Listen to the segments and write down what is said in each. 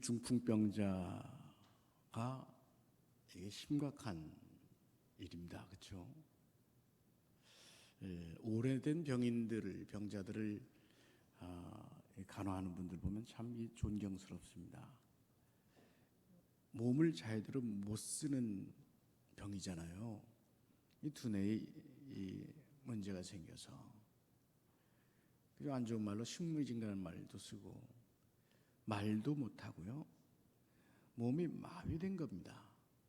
중풍병자가 이게 심각한 일입니다. 그렇죠? 오래된 병자들을 간호하는 분들 보면 참 존경스럽습니다. 몸을 제대로 못 쓰는 병이잖아요. 이 두뇌에 문제가 생겨서, 안 좋은 말로 식물진가라는 말도 쓰고 말도 못하고요. 몸이 마비된 겁니다.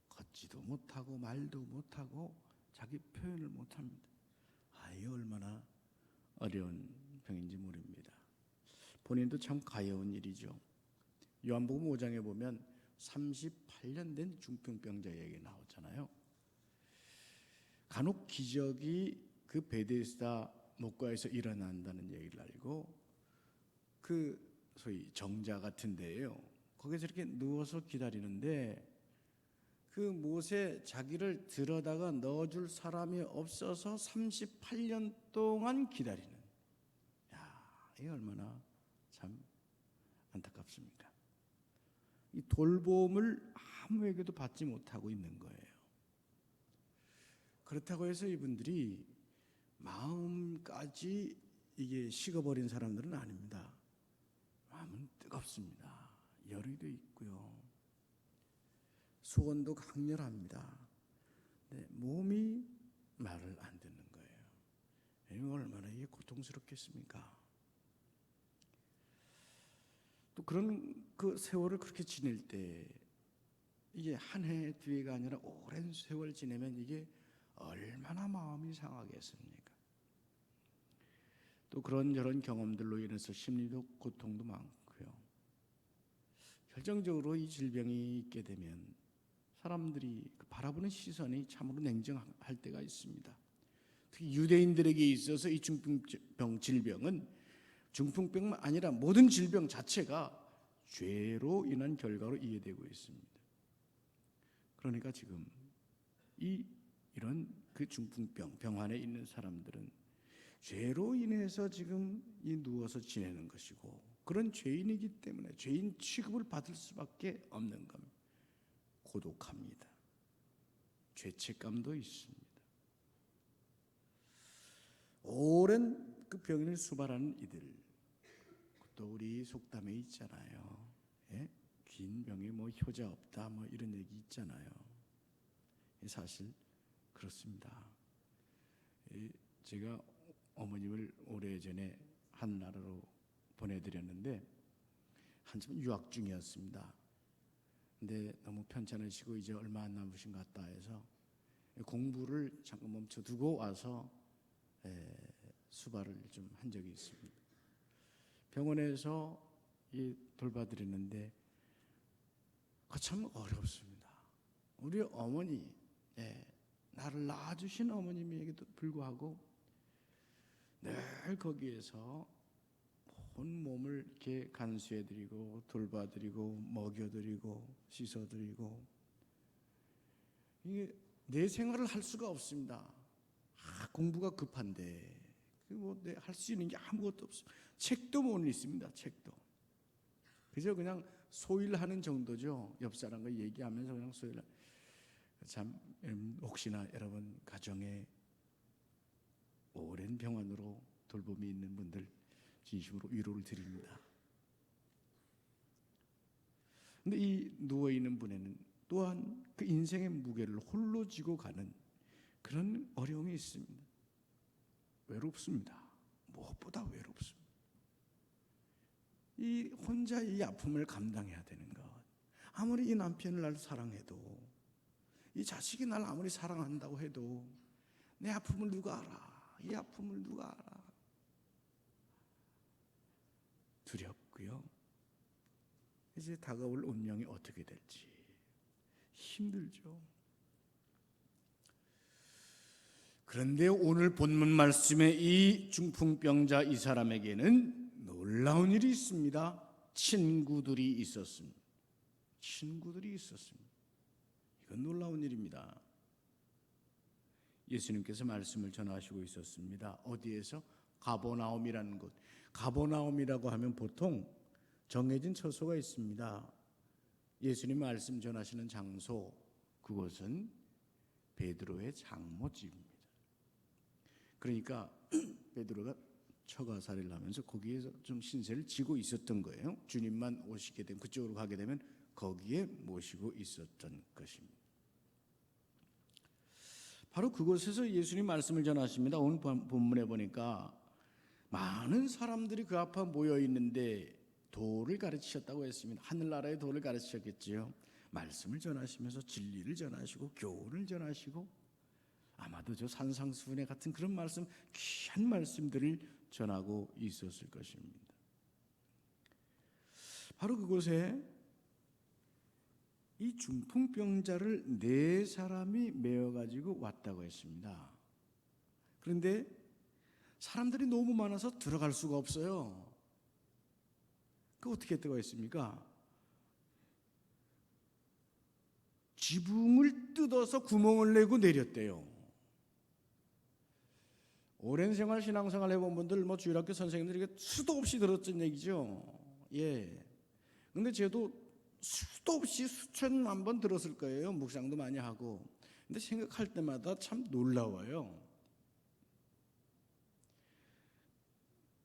걷지도 못하고 말도 못하고 자기 표현을 못합니다. 이게 얼마나 어려운 병인지 모릅니다. 본인도 참 가여운 일이죠. 요한복음 5장에 보면 38년 된 중풍병자 얘기 나오잖아요. 간혹 기적이 그 베데스다 목가에서 일어난다는 얘기를 알고 그 소위 정자 같은 데예요. 거기서 이렇게 누워서 기다리는데 그 못에 자기를 들어다가 넣어줄 사람이 없어서 38년 동안 기다리는. 이게 얼마나 참 안타깝습니까? 이 돌봄을 아무에게도 받지 못하고 있는 거예요. 그렇다고 해서 이분들이 마음까지 이게 식어버린 사람들은 아닙니다. 마음은 뜨겁습니다. 열의도 있고요. 소원도 강렬합니다. 근데 몸이 말을 안 듣는 거예요. 이거 얼마나 이게 고통스럽겠습니까? 또 그런 그 세월을 그렇게 지낼 때 이게 한 해 뒤가 아니라 오랜 세월 지내면 이게 얼마나 마음이 상하겠습니까? 또 그런저런 경험들로 인해서 심리도 고통도 많고요. 결정적으로 이 질병이 있게 되면 사람들이 바라보는 시선이 참으로 냉정할 때가 있습니다. 특히 유대인들에게 있어서 이 중풍병 질병은 중풍병만 아니라 모든 질병 자체가 죄로 인한 결과로 이해되고 있습니다. 그러니까 지금 이런 그 중풍병 병 안에 있는 사람들은 죄로 인해서 지금 누워서 지내는 것이고, 그런 죄인이기 때문에 죄인 취급을 받을 수밖에 없는 겁니다. 고독합니다. 죄책감도 있습니다. 오랜 그 병인을 수발하는 이들, 또 우리 속담에 있잖아요. 긴 병에 효자 없다 이런 얘기 있잖아요. 사실 그렇습니다. 제가 어머님을 오래전에 한 나라로 보내드렸는데 한참 유학 중이었습니다. 근데 너무 편찮으시고 이제 얼마 안 남으신 것 같다 해서 공부를 잠깐 멈춰두고 와서 수발을 좀 한 적이 있습니다. 병원에서 돌봐드렸는데 참 어렵습니다. 우리 어머니, 나를 낳아주신 어머님에게도 불구하고 늘 거기에서 온 몸을 이렇게 간수해드리고 돌봐드리고 먹여드리고 씻어드리고, 이게 내 생활을 할 수가 없습니다. 공부가 급한데 할 수 있는 게 아무것도 없어. 책도 못 읽습니다. 책도 그저 그냥 소일하는 정도죠. 옆 사람과 얘기하면서 그냥 소일. 참 혹시나 여러분 가정에 오랜 병환으로 돌봄이 있는 분들 진심으로 위로를 드립니다. 근데 이 누워있는 분에는 또한 그 인생의 무게를 홀로 지고 가는 그런 어려움이 있습니다. 외롭습니다. 무엇보다 외롭습니다. 이 혼자 이 아픔을 감당해야 되는 것. 아무리 이 남편을 날 사랑해도, 이 자식이 날 아무리 사랑한다고 해도 내 아픔을 누가 알아? 이 아픔을 누가 알아? 두렵고요. 이제 다가올 운명이 어떻게 될지 힘들죠. 그런데 오늘 본문 말씀에 이 중풍병자 이 사람에게는 놀라운 일이 있습니다. 친구들이 있었습니다. 이건 놀라운 일입니다. 예수님께서 말씀을 전하시고 있었습니다. 어디에서? 가버나움이라는 곳. 가버나움이라고 하면 보통 정해진 처소가 있습니다. 예수님 말씀 전하시는 장소, 그곳은 베드로의 장모집입니다. 그러니까 베드로가 처가살이를 하면서 거기에서 좀 신세를 지고 있었던 거예요. 주님만 오시게 되면, 그쪽으로 가게 되면 거기에 모시고 있었던 것입니다. 바로 그곳에서 예수님 말씀을 전하십니다. 오늘 본문에 보니까 많은 사람들이 그 앞에 모여 있는데 도를 가르치셨다고 했습니다. 하늘나라의 도를 가르치셨겠지요. 말씀을 전하시면서 진리를 전하시고 교훈을 전하시고, 아마도 저 산상수훈회 같은 그런 말씀, 귀한 말씀들을 전하고 있었을 것입니다. 바로 그곳에 이 중풍병자를 4사람이 메어가지고 왔다고 했습니다. 그런데 사람들이 너무 많아서 들어갈 수가 없어요. 그 어떻게 했다고 했습니까? 지붕을 뜯어서 구멍을 내고 내렸대요. 오랜 생활 신앙생활 해본 분들, 주일학교 선생님들이 수도 없이 들었던 얘기죠. 예. 근데 저도 수도 없이 수천만 번 들었을 거예요. 묵상도 많이 하고. 근데 생각할 때마다 참 놀라워요.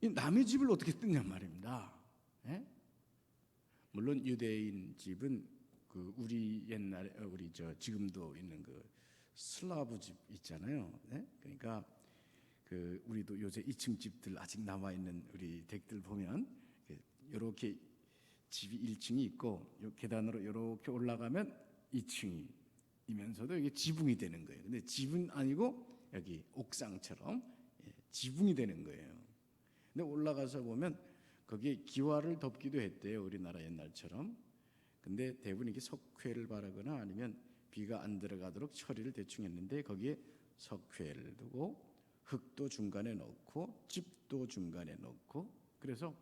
이 남의 집을 어떻게 뜯냔 말입니다. 예? 물론 유대인 집은 그 우리 옛날에 우리 지금도 있는 그 슬라브 집 있잖아요. 예? 그러니까 그 우리도 요새 2층 집들 아직 남아 있는 우리 댁들 보면 이렇게 집이 1층이 있고 요 계단으로 이렇게 올라가면 2층이면서도 이게 지붕이 되는 거예요. 근데 집은 아니고 여기 옥상처럼 지붕이 되는 거예요. 근데 올라가서 보면 거기에 기와를 덮기도 했대요. 우리나라 옛날처럼. 근데 대부분 이게 석회를 바르거나 아니면 비가 안 들어가도록 처리를 대충 했는데, 거기에 석회를 두고 흙도 중간에 넣고 짚도 중간에 넣고, 그래서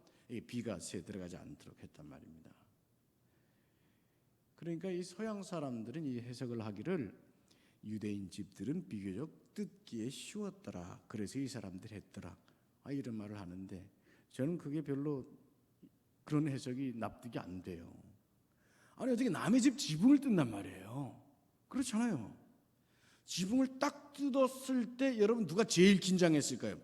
비가 새 들어가지 않도록 했단 말입니다. 그러니까 이 서양 사람들은 이 해석을 하기를 유대인 집들은 비교적 뜯기에 쉬웠더라, 그래서 이 사람들이 했더라, 이런 말을 하는데, 저는 그게 별로 그런 해석이 납득이 안 돼요. 아니 어떻게 남의 집 지붕을 뜯단 말이에요? 그렇잖아요. 지붕을 딱 뜯었을 때 여러분 누가 제일 긴장했을까요?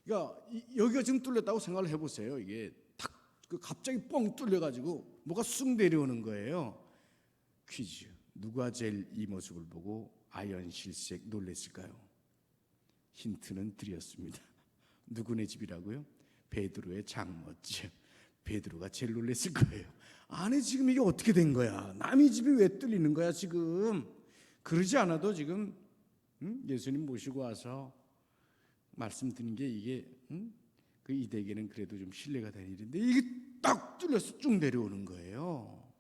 그러니까 여기가 지금 뚫렸다고 생각을 해보세요. 이게 탁 갑자기 뻥 뚫려가지고 뭐가 쑥 내려오는 거예요. 퀴즈. 누가 제일 이 모습을 보고 아연실색 놀랬을까요? 힌트는 드렸습니다. 누구네 집이라고요? 베드로의 장모집. 베드로가 제일 놀랬을 거예요. 아니 지금 이게 어떻게 된 거야? 남의 집이 왜 뚫리는 거야 지금? 그러지 않아도 지금 예수님 모시고 와서 말씀드린 게 이게 그 이댁에는 그래도 좀 신뢰가 되는 일인데, 이게 딱 뚫려서 쭉 내려오는 거예요.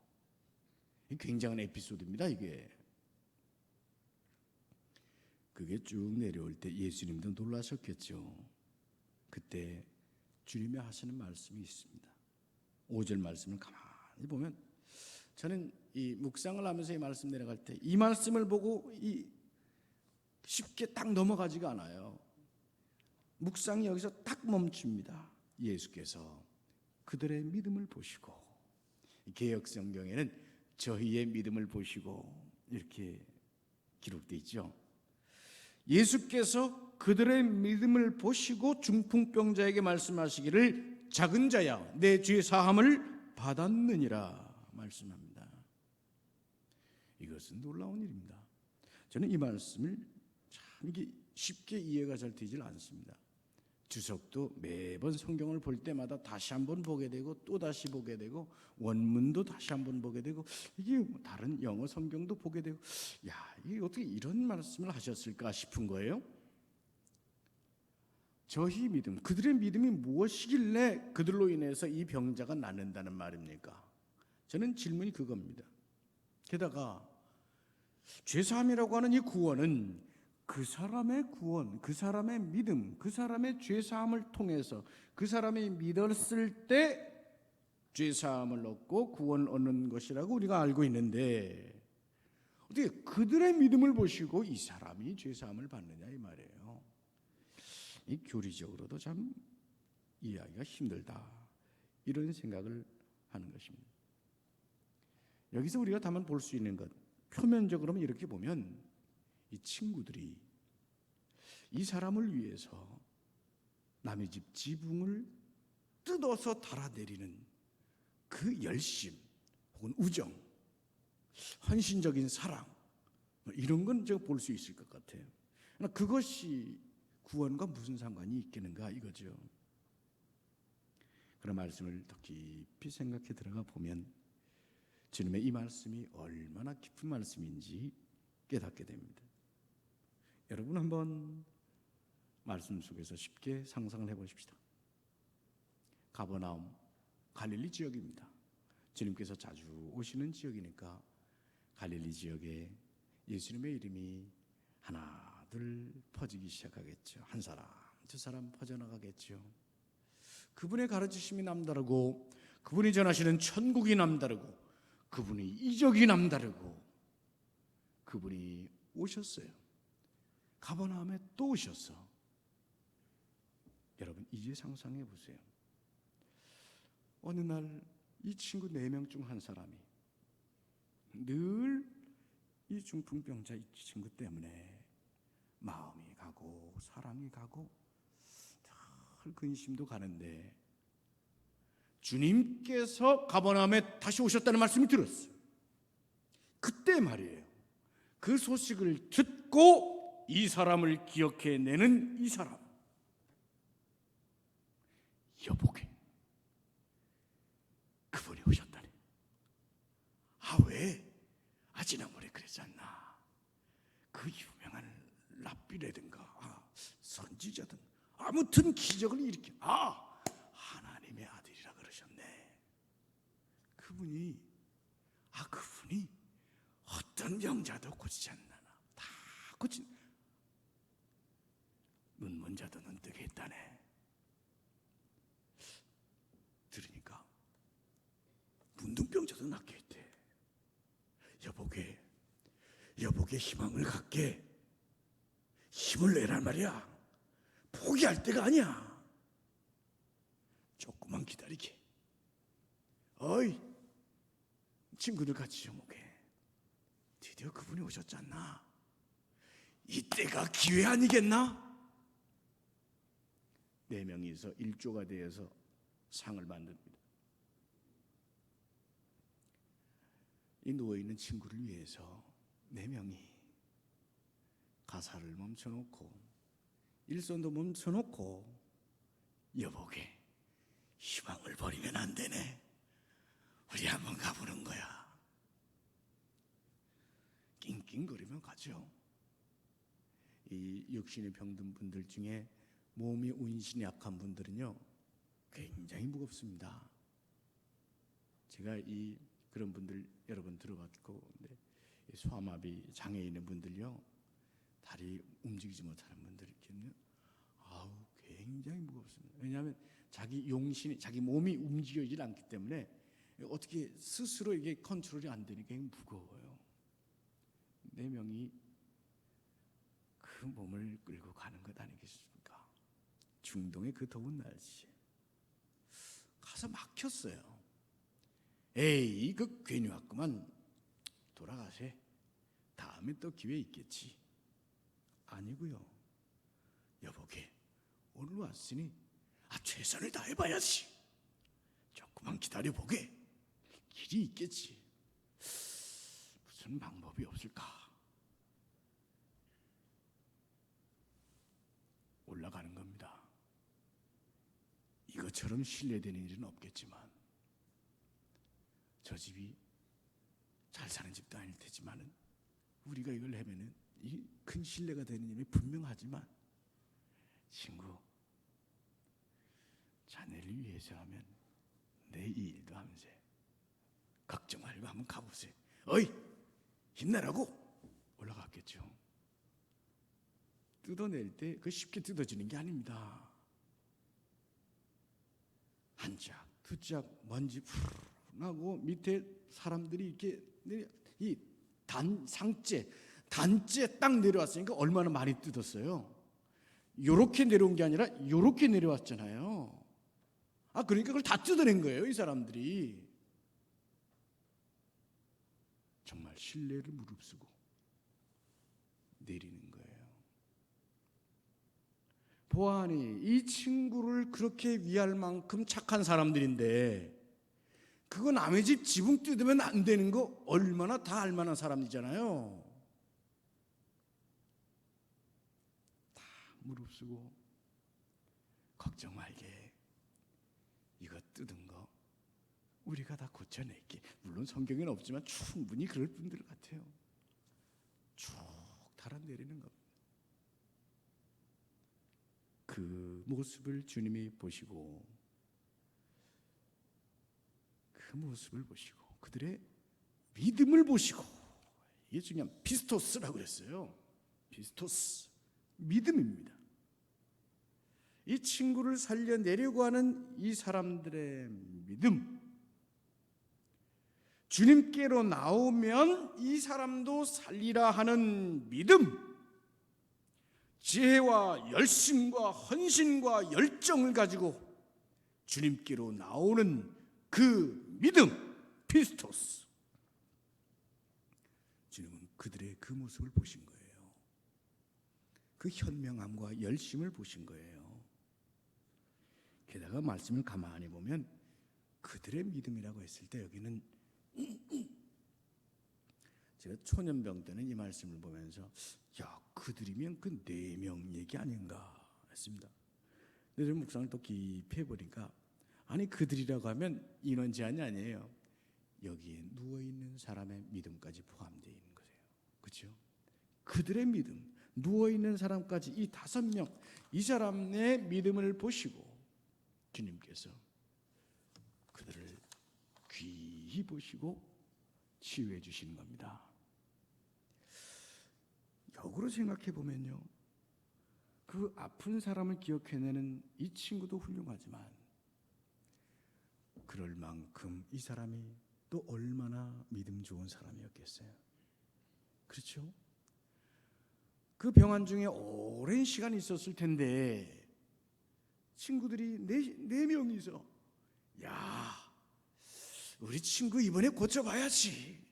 굉장한 에피소드입니다. 이게. 그게 쭉 내려올 때 예수님도 놀라셨겠죠. 그때 주님이 하시는 말씀이 있습니다. 5절 말씀을 가만히 보면, 저는 이 묵상을 하면서 이 말씀 내려갈 때 이 말씀을 보고 쉽게 딱 넘어가지가 않아요. 묵상이 여기서 딱 멈춥니다. 예수께서 그들의 믿음을 보시고, 개역 성경에는 저희의 믿음을 보시고 이렇게 기록되어 있죠. 예수께서 그들의 믿음을 보시고 중풍병자에게 말씀하시기를 작은 자야 내 죄 사함을 받았느니라 말씀합니다. 이것은 놀라운 일입니다. 저는 이 말씀을 참 이게 쉽게 이해가 잘 되질 않습니다. 주석도 매번 성경을 볼 때마다 다시 한번 보게 되고 또 다시 보게 되고 원문도 다시 한번 보게 되고 이게 다른 영어 성경도 보게 되고, 이게 어떻게 이런 말씀을 하셨을까 싶은 거예요. 저희 믿음, 그들의 믿음이 무엇이길래 그들로 인해서 이 병자가 낫는다는 말입니까? 저는 질문이 그겁니다. 게다가 죄사함이라고 하는 이 구원은 그 사람의 구원, 그 사람의 믿음, 그 사람의 죄사함을 통해서 그 사람이 믿었을 때 죄사함을 얻고 구원을 얻는 것이라고 우리가 알고 있는데, 어떻게 그들의 믿음을 보시고 이 사람이 죄사함을 받느냐 이 말이에요. 이 교리적으로도 참 이해하기가 힘들다, 이런 생각을 하는 것입니다. 여기서 우리가 다만 볼 수 있는 것, 표면적으로는 이렇게 보면 이 친구들이 이 사람을 위해서 남의 집 지붕을 뜯어서 달아내리는 그 열심 혹은 우정, 헌신적인 사랑, 이런 건 제가 볼 수 있을 것 같아요. 그러나 그것이 구원과 무슨 상관이 있겠는가 이거죠. 그런 말씀을 더 깊이 생각해 들어가 보면 주님의 이 말씀이 얼마나 깊은 말씀인지 깨닫게 됩니다. 여러분 한번 말씀 속에서 쉽게 상상을 해보십시다. 가버나움, 갈릴리 지역입니다. 주님께서 자주 오시는 지역이니까 갈릴리 지역에 예수님의 이름이 하나둘 퍼지기 시작하겠죠. 한 사람, 두 사람 퍼져나가겠죠. 그분의 가르치심이 남다르고 그분이 전하시는 천국이 남다르고 그분의 이적이 남다르고 그분이 오셨어요. 가버나움에 또 오셨어. 여러분 이제 상상해 보세요. 어느 날 이 친구 4명 중 한 사람이 늘 이 중풍병자 이 친구 때문에 마음이 가고 사랑이 가고 늘 근심도 가는데 주님께서 가버나움에 다시 오셨다는 말씀이 들었어요. 그때 말이에요. 그 소식을 듣고 이 사람을 기억해내는 이 사람, 여보게 그분이 오셨다니. 왜? 지난번에 그랬지 않나. 그 유명한 랍비라든가 선지자든 아무튼 기적을 일으킨 하나님의 아들이라 그러셨네. 그분이 어떤 병자도 고치지 않나나 다 고친, 눈먼 자도 눈뜨게 했다네. 들으니까 문둥병자도 낫게 했대. 여보게 희망을 갖게 힘을 내란 말이야. 포기할 때가 아니야. 조금만 기다리게. 어이 친구들 같이 좀 오게. 드디어 그분이 오셨잖아. 이때가 기회 아니겠나? 4명이서 일조가 되어서 상을 만듭니다. 이 누워있는 친구를 위해서 4명이 가사를 멈춰놓고 일손도 멈춰놓고 여보게 희망을 버리면 안 되네. 우리 한번 가보는 거야. 낑낑거리면 가죠. 이 육신이 병든 분들 중에 몸이 운신이 약한 분들은요 굉장히 무겁습니다. 제가 그런 분들 여러 번 들어봤고, 소아마비 장애 있는 분들요 다리 움직이지 못하는 분들 있거든요. 굉장히 무겁습니다. 왜냐하면 자기 용신이, 자기 몸이 움직여지지 않기 때문에 어떻게 스스로 이게 컨트롤이 안 되니까 무거워요. 4명이 그 몸을 끌고 가는 것 아니겠습니까? 중동의 그 더운 날씨에 가서 막혔어요. 에이 괜히 왔구만. 돌아가세. 다음에 또 기회 있겠지. 아니고요. 여보게 오늘 왔으니 최선을 다해봐야지. 조금만 기다려보게. 길이 있겠지. 무슨 방법이 없을까? 올라가는 겁니다. 이것처럼 신뢰되는 일은 없겠지만, 저 집이 잘 사는 집도 아닐 테지만은 우리가 이걸 하면은 이 큰 신뢰가 되는 일이 분명하지만, 친구, 자네를 위해서 하면 내 이 일도 하면서 걱정 말고 한번 가보세요. 어이 힘내라고. 올라갔겠죠. 뜯어낼 때 그 쉽게 뜯어지는 게 아닙니다. 한 짝, 두 짝 먼지 푸르 나고 밑에 사람들이 이렇게 이 단째 딱 내려왔으니까 얼마나 많이 뜯었어요. 요렇게 내려온 게 아니라 요렇게 내려왔잖아요. 그러니까 그걸 다 뜯어낸 거예요, 이 사람들이. 정말 신뢰를 무릅쓰고 내리는 거예요. 보아하니 이 친구를 그렇게 위할 만큼 착한 사람들인데 그거 남의 집 지붕 뜯으면 안 되는 거 얼마나 다 알만한 사람이잖아요. 다 무릅쓰고 걱정 말게, 이거 뜯은 거 우리가 다 고쳐낼게. 물론 성경에는 없지만 충분히 그럴 분들 같아요. 쭉 달아내리는 겁니다. 그 모습을 주님이 보시고, 그 모습을 보시고 그들의 믿음을 보시고, 이게 중요한 피스토스라고 그랬어요. 피스토스, 믿음입니다. 이 친구를 살려내려고 하는 이 사람들의 믿음, 주님께로 나오면 이 사람도 살리라 하는 믿음, 지혜와 열심과 헌신과 열정을 가지고 주님께로 나오는 그 믿음, 피스토스. 주님은 그들의 그 모습을 보신 거예요. 그 현명함과 열심을 보신 거예요. 게다가 말씀을 가만히 보면 그들의 믿음이라고 했을 때 여기는 제가 초년병 때는 이 말씀을 보면서 야, 그들이면 그 4명 얘기 아닌가 했습니다. 근데 묵상을 또 깊이 해보니까 아니, 그들이라고 하면 인원 제한이 아니에요. 여기에 누워있는 사람의 믿음까지 포함되어 있는 거예요. 그렇죠? 그들의 믿음, 누워있는 사람까지 이 5명, 이 사람의 믿음을 보시고 주님께서 그들을 귀히 보시고 치유해 주시는 겁니다. 역으로 생각해 보면요, 그 아픈 사람을 기억해내는 이 친구도 훌륭하지만 그럴 만큼 이 사람이 또 얼마나 믿음 좋은 사람이었겠어요. 그렇죠? 그 병환 중에 오랜 시간 있었을 텐데 친구들이 네 명이서 야, 우리 친구 이번에 고쳐봐야지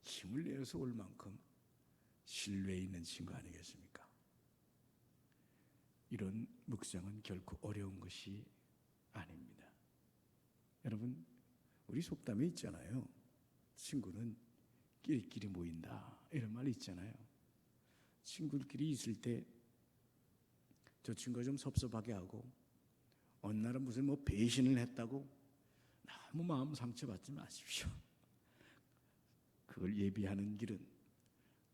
힘을 내어서 올 만큼 신뢰 있는 친구 아니겠습니까? 이런 묵상은 결코 어려운 것이 아닙니다. 여러분, 우리 속담에 있잖아요. 친구는 끼리끼리 모인다, 이런 말이 있잖아요. 친구들끼리 있을 때 저 친구가 좀 섭섭하게 하고 어느 날은 무슨 배신을 했다고 너무 마음 상처받지 마십시오. 그걸 예비하는 길은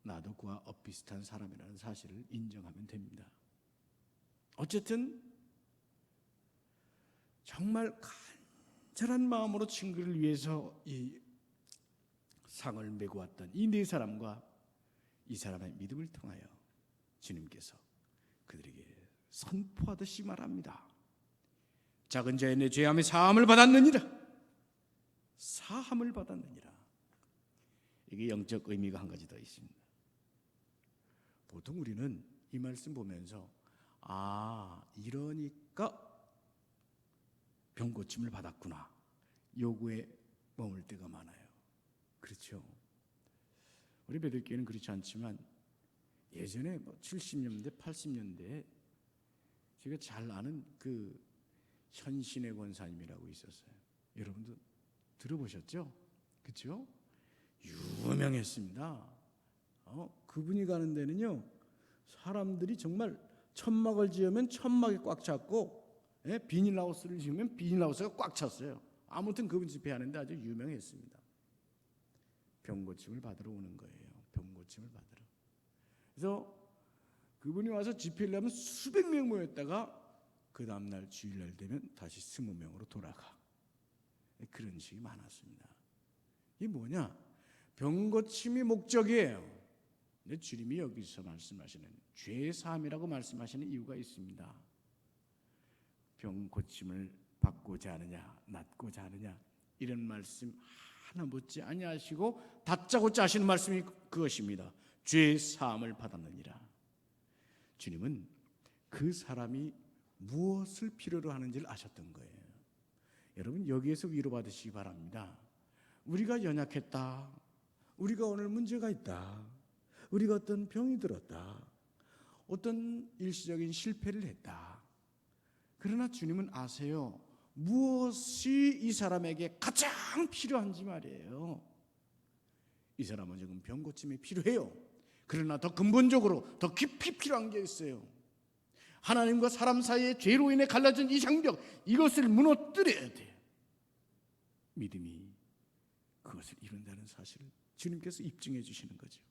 나도 그와 엇비슷한 사람이라는 사실을 인정하면 됩니다. 어쨌든 정말 간절한 마음으로 친구를 위해서 이 상을 메고 왔던 이 4사람과 이 사람의 믿음을 통하여 주님께서 그들에게 선포하듯이 말합니다. 작은 자의 내 죄함의 사함을 받았느니라. 사함을 받았느니라. 이게 영적 의미가 한 가지 더 있습니다. 보통 우리는 이 말씀 보면서 이러니까 병 고침을 받았구나, 요구에 머물 때가 많아요. 그렇죠? 우리 베들교회는 그렇지 않지만 예전에 70년대, 80년대에 제가 잘 아는 그 현신의 권사님이라고 있었어요. 여러분도 들어보셨죠? 그렇죠? 유명했습니다. 그분이 가는 데는요, 사람들이 정말 천막을 지으면 천막이 꽉 찼고, 비닐하우스를 지으면 비닐하우스가 꽉 찼어요. 아무튼 그분 집회하는데 아주 유명했습니다. 병고침을 받으러 오는 거예요. 병고침을 받으러. 그래서 그분이 와서 집회를 하면 수백 명 모였다가 그 다음날 주일날 되면 다시 20명으로 돌아가. 그런 식이 많았습니다. 이게 뭐냐? 병고침이 목적이에요. 근데 주님이 여기서 말씀하시는 죄사함이라고 말씀하시는 이유가 있습니다. 병고침을 받고자 하느냐, 낫고자 하느냐, 이런 말씀 하나 묻지 아니하시고 다짜고짜 하시는 말씀이 그것입니다. 죄사함을 받았느니라. 주님은 그 사람이 무엇을 필요로 하는지를 아셨던 거예요. 여러분, 여기에서 위로받으시기 바랍니다. 우리가 연약했다, 우리가 오늘 문제가 있다, 우리가 어떤 병이 들었다, 어떤 일시적인 실패를 했다. 그러나 주님은 아세요. 무엇이 이 사람에게 가장 필요한지 말이에요. 이 사람은 지금 병 고침이 필요해요. 그러나 더 근본적으로 더 깊이 필요한 게 있어요. 하나님과 사람 사이의 죄로 인해 갈라진 이 장벽, 이것을 무너뜨려야 돼. 믿음이 그것을 이룬다는 사실을 주님께서 입증해 주시는 거죠.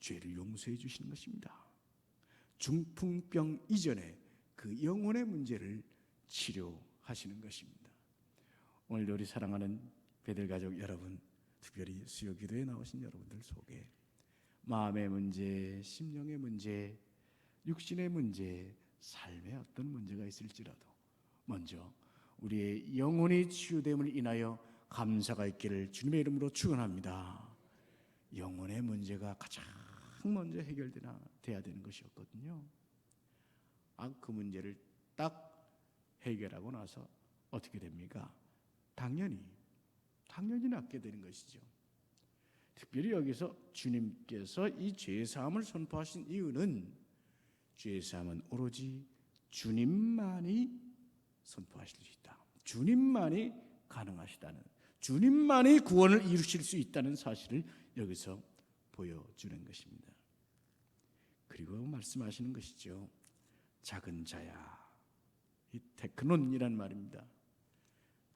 죄를 용서해 주시는 것입니다. 중풍병 이전에 그 영혼의 문제를 치료하시는 것입니다. 오늘 우리 사랑하는 베들가족 여러분, 특별히 수요기도에 나오신 여러분들 속에 마음의 문제, 심령의 문제, 육신의 문제, 삶의 어떤 문제가 있을지라도 먼저 우리의 영혼이 치유됨을 인하여 감사가 있기를 주님의 이름으로 축원합니다. 영혼의 문제가 가장 먼저 해결돼야 되는 것이었거든요. 그 문제를 딱 해결하고 나서 어떻게 됩니까? 당연히 낫게 되는 것이죠. 특별히 여기서 주님께서 이 죄사함을 선포하신 이유는 죄사함은 오로지 주님만이 선포하실 수 있다, 주님만이 가능하시다는, 주님만이 구원을 이루실 수 있다는 사실을 여기서 보여주는 것입니다. 그리고 말씀하시는 것이죠. 작은 자야, 이 테크논이란 말입니다.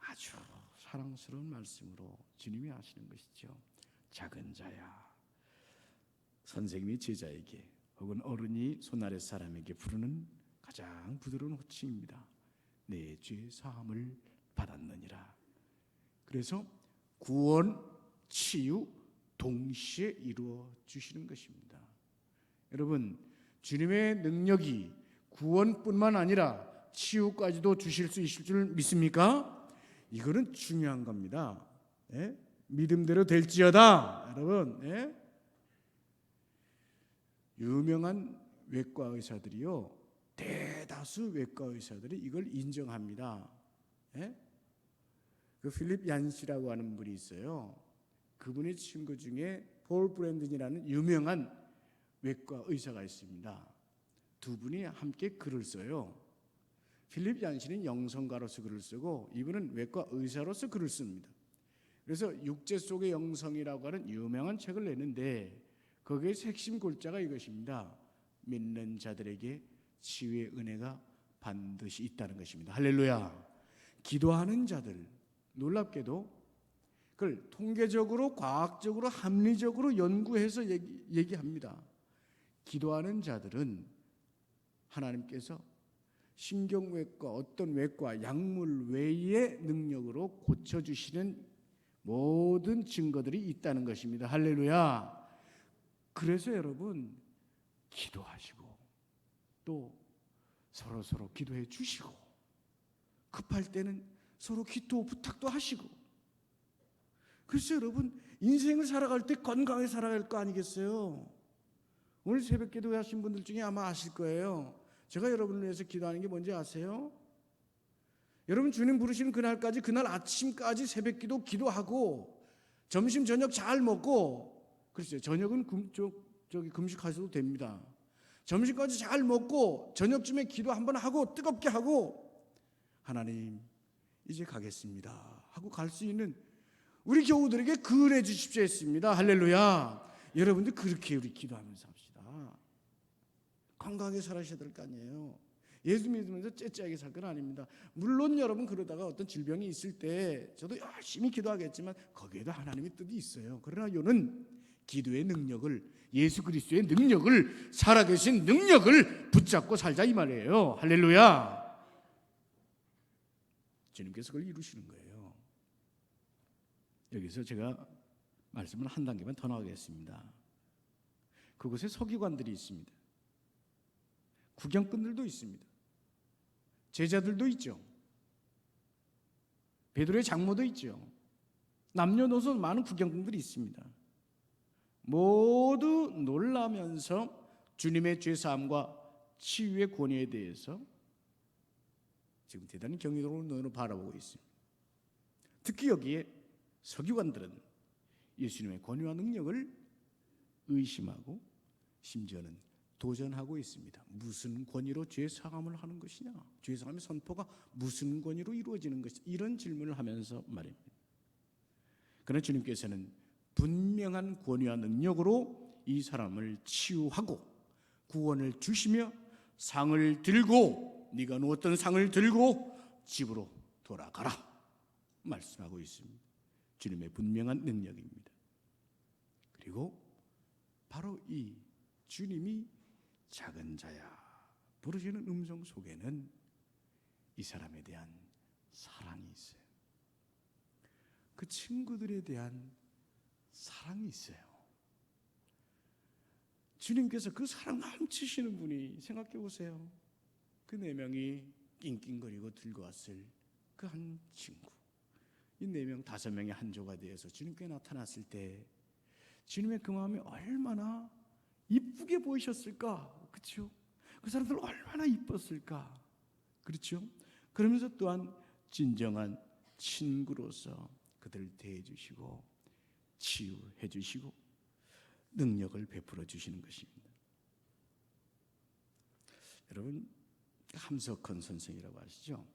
아주 사랑스러운 말씀으로 주님이 하시는 것이죠. 작은 자야. 선생님이 제자에게 혹은 어른이 손아래 사람에게 부르는 가장 부드러운 호칭입니다. 내 죄 사함을 받았느니라. 그래서 구원, 치유 동시에 이루어 주시는 것입니다. 여러분, 주님의 능력이 구원뿐만 아니라 치유까지도 주실 수 있을 줄 믿습니까? 이거는 중요한 겁니다. 예? 믿음대로 될지어다. 여러분, 예? 유명한 외과 의사들이요, 대다수 외과 의사들이 이걸 인정합니다. 예? 그 필립 얀시라고 하는 분이 있어요. 그분의 친구 중에 폴 브랜든이라는 유명한 외과 의사가 있습니다. 두 분이 함께 글을 써요. 필립 얀시는 영성가로서 글을 쓰고 이분은 외과 의사로서 글을 씁니다. 그래서 육체 속의 영성이라고 하는 유명한 책을 내는데 거기에서 핵심 골자가 이것입니다. 믿는 자들에게 치유의 은혜가 반드시 있다는 것입니다. 할렐루야. 기도하는 자들, 놀랍게도 그걸 통계적으로, 과학적으로, 합리적으로 연구해서 얘기합니다. 기도하는 자들은 하나님께서 신경외과, 어떤 외과, 약물 외의 능력으로 고쳐주시는 모든 증거들이 있다는 것입니다. 할렐루야. 그래서 여러분, 기도하시고 또 서로 기도해 주시고 급할 때는 서로 기도 부탁도 하시고, 그래서 여러분 인생을 살아갈 때 건강하게 살아갈 거 아니겠어요? 오늘 새벽 기도회 하신 분들 중에 아마 아실 거예요. 제가 여러분을 위해서 기도하는 게 뭔지 아세요? 여러분 주님 부르시는 그날까지, 그날 아침까지 새벽 기도하고 점심 저녁 잘 먹고, 그렇죠, 저녁은 금식하셔도 됩니다. 점심까지 잘 먹고 저녁쯤에 기도 한번 하고 뜨겁게 하고, 하나님 이제 가겠습니다 하고 갈 수 있는 우리 교우들에게 그래 주십시오 했습니다. 할렐루야. 여러분들 그렇게 우리 기도하면서 합시다. 건강하게 살아셔야 될 거 아니에요. 예수 믿으면서 째째하게 살 건 아닙니다. 물론 여러분 그러다가 어떤 질병이 있을 때 저도 열심히 기도하겠지만 거기에도 하나님의 뜻이 있어요. 그러나 요는 기도의 능력을, 예수 그리스도의 능력을, 살아계신 능력을 붙잡고 살자 이 말이에요. 할렐루야. 주님께서 그걸 이루시는 거예요. 여기서 제가 말씀을 한 단계만 더 나가겠습니다. 그곳에 서기관들이 있습니다. 구경꾼들도 있습니다. 제자들도 있죠. 베드로의 장모도 있죠. 남녀노소 많은 구경꾼들이 있습니다. 모두 놀라면서 주님의 죄사함과 치유의 권위에 대해서 지금 대단히 경외적으로 눈으로 바라보고 있습니다. 특히 여기에 서기관들은 예수님의 권위와 능력을 의심하고 심지어는 도전하고 있습니다. 무슨 권위로 죄 사함을 하는 것이냐? 죄 사함의 선포가 무슨 권위로 이루어지는 것이냐? 이런 질문을 하면서 말입니다. 그러나 주님께서는 분명한 권위와 능력으로 이 사람을 치유하고 구원을 주시며 상을 들고, 네가 누웠던 상을 들고 집으로 돌아가라 말씀하고 있습니다. 주님의 분명한 능력입니다. 그리고 바로 이 주님이 작은 자야 부르시는 음성 속에는 이 사람에 대한 사랑이 있어요. 그 친구들에 대한 사랑이 있어요. 주님께서 그 사랑 넘치시는 분이, 생각해 보세요. 그 4명이 낑낑거리고 들고 왔을 그 한 친구, 이 4명 5명의 한 조가 되어서 주님께 나타났을 때 주님의 그 마음이 얼마나 이쁘게 보이셨을까? 그렇죠? 그 사람들 얼마나 이뻤을까? 그렇죠? 그러면서 또한 진정한 친구로서 그들을 대해 주시고 치유해 주시고 능력을 베풀어 주시는 것입니다. 여러분, 함석헌 선생이라고 아시죠?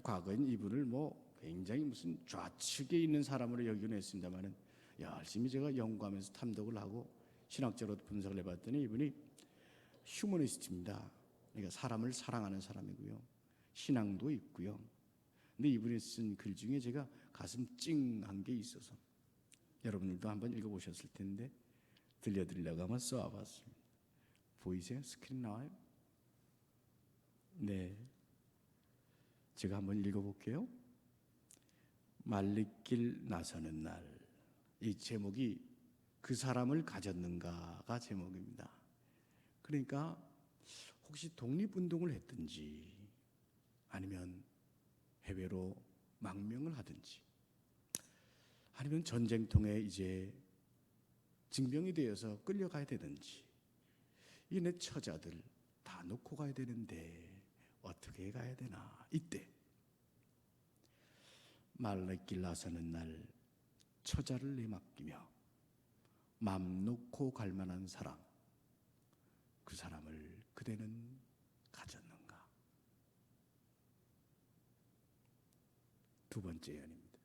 과거엔 이분을 굉장히 무슨 좌측에 있는 사람으로 여기곤 했습니다만은 열심히 제가 연구하면서 탐독을 하고 신학적으로 분석을 해봤더니 이분이 휴머니스트입니다. 그러니까 사람을 사랑하는 사람이고요, 신앙도 있고요. 근데 이분이 쓴 글 중에 제가 가슴 찡한 게 있어서 여러분들도 한번 읽어보셨을 텐데 들려드리려고 한번 써와봤습니다. 보이세요? 스크린 나와요? 네, 제가 한번 읽어볼게요. 말리길 나서는 날. 이 제목이 그 사람을 가졌는가가 제목입니다. 그러니까 혹시 독립운동을 했든지 아니면 해외로 망명을 하든지 아니면 전쟁통에 이제 징병이 되어서 끌려가야 되든지 이 내 처자들 다 놓고 가야 되는데 어떻게 가야 되나. 이때 말리길 나서는 날 처자를 내맡기며 맘 놓고 갈 만한 사람, 그 사람을 그대는 가졌는가. 2번째 예언입니다.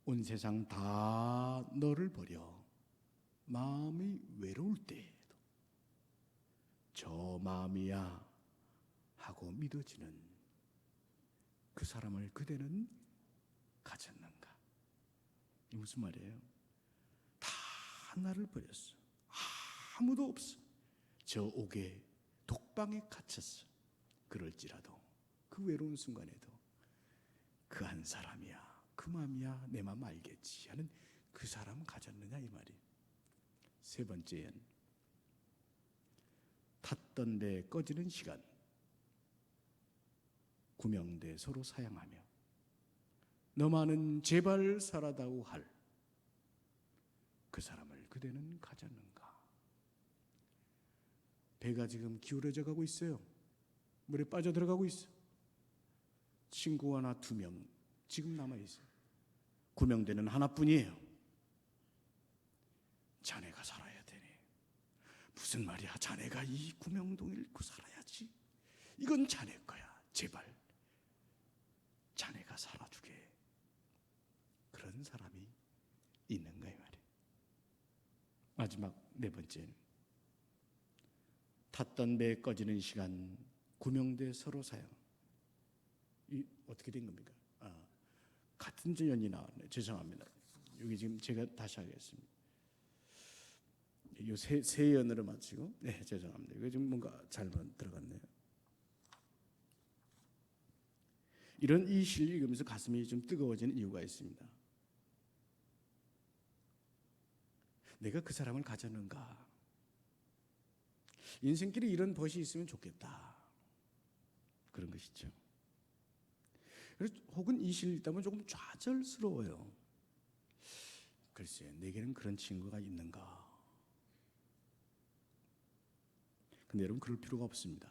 온 세상 다 너를 버려 마음이 외로울 때에도 저 마음이야 하고 믿어지는 그 사람을 그대는 가졌는가. 이 무슨 말이에요? 다 나를 버렸어. 아무도 없어. 저 옥에 독방에 갇혔어. 그럴지라도 그 외로운 순간에도 그 한 사람이야, 그 마음이야, 내 마음 알겠지 하는 그 사람 가졌느냐 이 말이. 3번째엔 탔던 배 꺼지는 시간 구명대 서로 사양하며 너만은 제발 살아다오 할 그 사람을 그대는 가졌는가. 배가 지금 기울어져 가고 있어요. 물에 빠져들어가고 있어. 친구 하나 2명 지금 남아있어요. 구명대는 하나뿐이에요. 자네가 살아야 되네. 무슨 말이야, 자네가 이 구명동을 잃고 살아야지. 이건 자네 거야. 제발 자네가 살아주게. 그런 사람이 있는가 이 말이에요. 마지막 4번째는 탔던 배 꺼지는 시간 구명대 서로 사양. 이 어떻게 된 겁니까? 같은 전연이 나왔네. 죄송합니다. 여기 지금 제가 다시 하겠습니다. 이 세 연으로 마치고, 네, 죄송합니다. 이거 지금 뭔가 잘못 들어갔네요. 이런 이 시를 읽으면서 가슴이 좀 뜨거워지는 이유가 있습니다. 내가 그 사람을 가졌는가? 인생길에 이런 벗이 있으면 좋겠다. 그런 것이죠. 혹은 이 시를 읽다 보면 조금 좌절스러워요. 글쎄, 내게는 그런 친구가 있는가? 근데 여러분, 그럴 필요가 없습니다.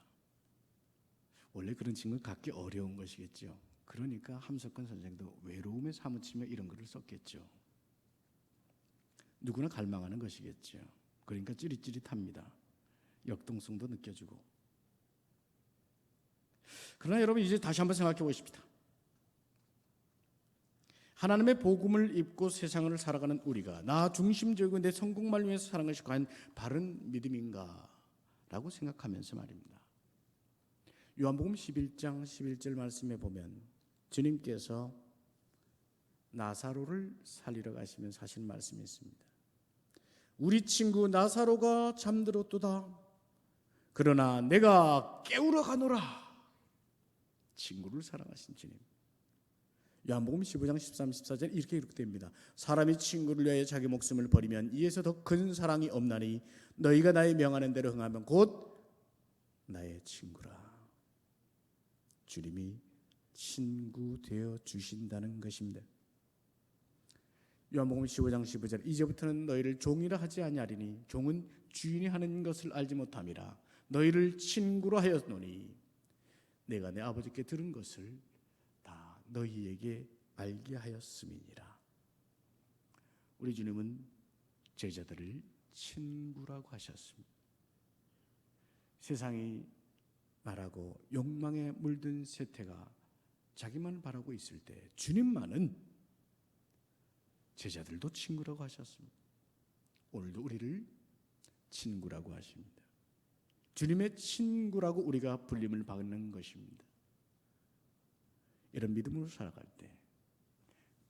원래 그런 친구를 갖기 어려운 것이겠죠. 그러니까 함석헌 선생도 외로움에 사무치며 이런 글을 썼겠죠. 누구나 갈망하는 것이겠죠. 그러니까 찌릿찌릿합니다. 역동성도 느껴지고. 그러나 여러분 이제 다시 한번 생각해 보십시다. 하나님의 복음을 입고 세상을 살아가는 우리가 나 중심적이고 내 성공만을 위해서 사는 것이 과연 바른 믿음인가? 라고 생각하면서 말입니다. 요한복음 11장 11절 말씀에 보면 주님께서 나사로를 살리러 가시면서 하신 말씀이 있습니다. 우리 친구 나사로가 잠들었도다. 그러나 내가 깨우러 가노라. 친구를 사랑하신 주님. 요한복음 15장 13, 14절 이렇게 기록됩니다. 사람이 친구를 위하여 자기 목숨을 버리면 이에서 더 큰 사랑이 없나니 너희가 나의 명하는 대로 행하면 곧 나의 친구라. 주님이 친구 되어 주신다는 것입니다. 요한복음 15장 15절 이제부터는 너희를 종이라 하지 아니하리니 종은 주인이 하는 것을 알지 못함이라. 너희를 친구로 하였노니 내가 내 아버지께 들은 것을 다 너희에게 알게 하였음이니라. 우리 주님은 제자들을 친구라고 하셨습니다. 세상이 말하고 욕망에 물든 세태가 자기만 바라고 있을 때 주님만은 제자들도 친구라고 하셨습니다. 오늘도 우리를 친구라고 하십니다. 주님의 친구라고 우리가 불림을 받는 것입니다. 이런 믿음으로 살아갈 때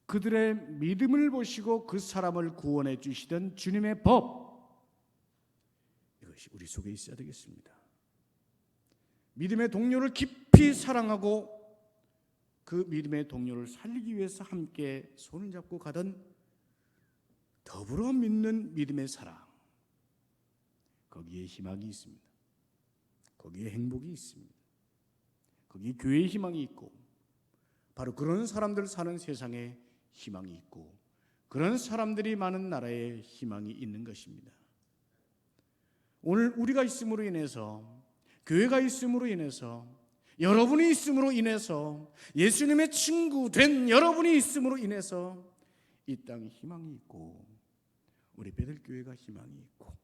그들의 믿음을 보시고 그 사람을 구원해 주시던 주님의 법, 이것이 우리 속에 있어야 되겠습니다. 믿음의 동료를 깊이 사랑하고 그 믿음의 동료를 살리기 위해서 함께 손을 잡고 가던 더불어 믿는 믿음의 사랑, 거기에 희망이 있습니다. 거기에 행복이 있습니다. 거기에 교회의 희망이 있고 바로 그런 사람들 사는 세상에 희망이 있고 그런 사람들이 많은 나라에 희망이 있는 것입니다. 오늘 우리가 있음으로 인해서, 교회가 있음으로 인해서, 여러분이 있음으로 인해서, 예수님의 친구 된 여러분이 있음으로 인해서 이 땅에 희망이 있고 우리 베들교회가 희망이 있고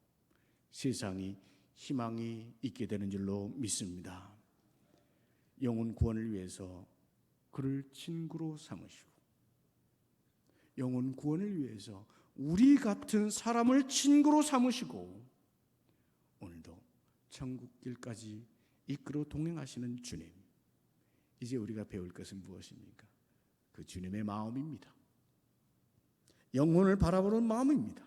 세상이 희망이 있게 되는 줄로 믿습니다. 영혼 구원을 위해서 그를 친구로 삼으시고 영혼 구원을 위해서 우리 같은 사람을 친구로 삼으시고 오늘도 천국길까지 이끌어 동행하시는 주님, 이제 우리가 배울 것은 무엇입니까? 그 주님의 마음입니다. 영혼을 바라보는 마음입니다.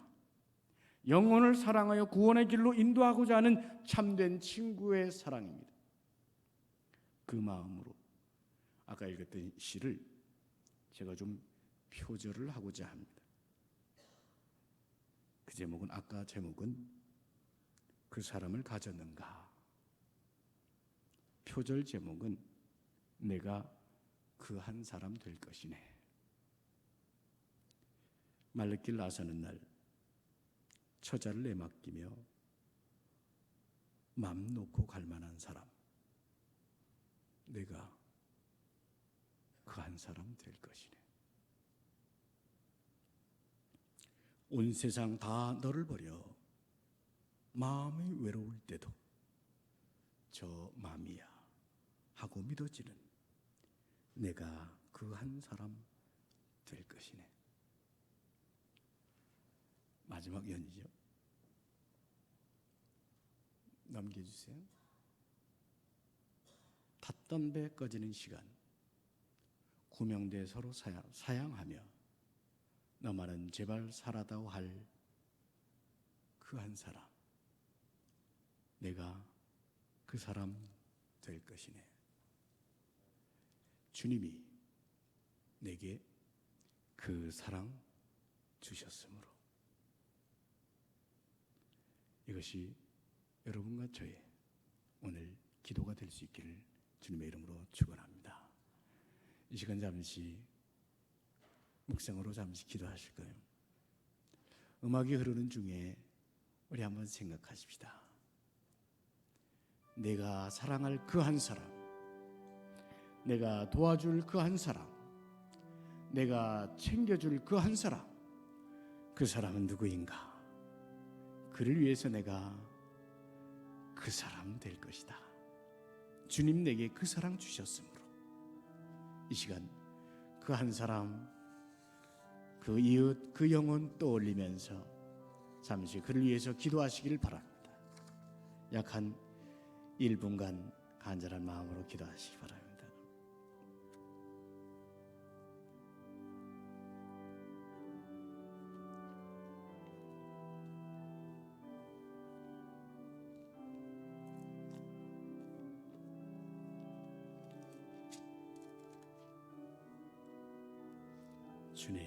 영혼을 사랑하여 구원의 길로 인도하고자 하는 참된 친구의 사랑입니다. 그 마음으로 아까 읽었던 시를 제가 좀 표절을 하고자 합니다. 그 제목은, 아까 제목은 그 사람을 가졌는가, 표절 제목은 내가 그 한 사람 될 것이네. 말르길 나서는 날 처자를 내맡기며 맘 놓고 갈 만한 사람, 내가 그 한 사람 될 것이네. 온 세상 다 너를 버려 마음이 외로울 때도 저 마음이야 하고 믿어지는 내가 그 한 사람 될 것이네. 마지막 연이죠. 넘겨주세요. 탔던 배 꺼지는 시간, 구명대 서로 사양하며 너만은 제발 살아다오 할 그 한 사람, 내가 그 사람 될 것이네. 주님이 내게 그 사랑 주셨으므로 이것이 여러분과 저의 오늘 기도가 될 수 있기를 주님의 이름으로 축원합니다. 이 시간 잠시 묵상으로 잠시 기도하실 거예요. 음악이 흐르는 중에 우리 한번 생각하십시다. 내가 사랑할 그 한 사람, 내가 도와줄 그 한 사람, 내가 챙겨줄 그 한 사람, 그 사람은 누구인가? 그를 위해서 내가 그 사람 될 것이다. 주님 내게 그 사랑 주셨으므로 이 시간 그 한 사람, 그 이웃, 그 영혼 떠올리면서 잠시 그를 위해서 기도하시길 바랍니다. 약 한 1분간 간절한 마음으로 기도하시기 바랍니다. 주님,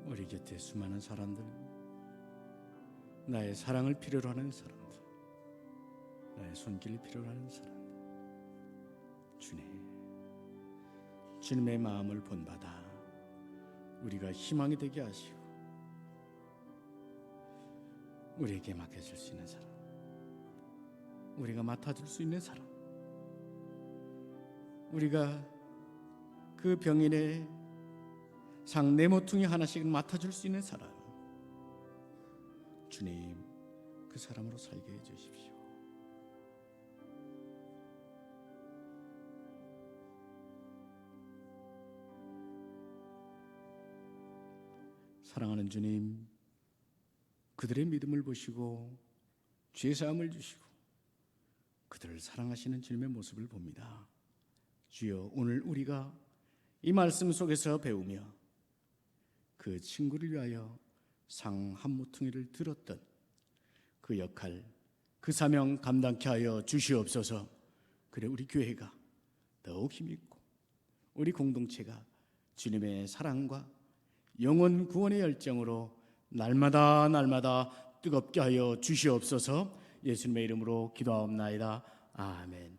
우리 곁에 수많은 사람들, 나의 사랑을 필요로 하는 사람들, 나의 손길을 필요로 하는 사람들, 주님, 주님의 마음을 본받아 우리가 희망이 되게 하시고 우리에게 맡겨줄 수 있는 사람, 우리가 맡아줄 수 있는 사람, 우리가 그 병인의 상 네모퉁이 하나씩 맡아줄 수 있는 사람, 주님, 그 사람으로 살게 해주십시오. 사랑하는 주님, 그들의 믿음을 보시고 죄사함을 주시고 그들을 사랑하시는 주님의 모습을 봅니다. 주여, 오늘 우리가 이 말씀 속에서 배우며 그 친구를 위하여 상 한 모퉁이를 들었던 그 역할, 그 사명 감당케 하여 주시옵소서. 그래 우리 교회가 더욱 힘있고 우리 공동체가 주님의 사랑과 영혼 구원의 열정으로 날마다 뜨겁게 하여 주시옵소서. 예수님의 이름으로 기도하옵나이다. 아멘.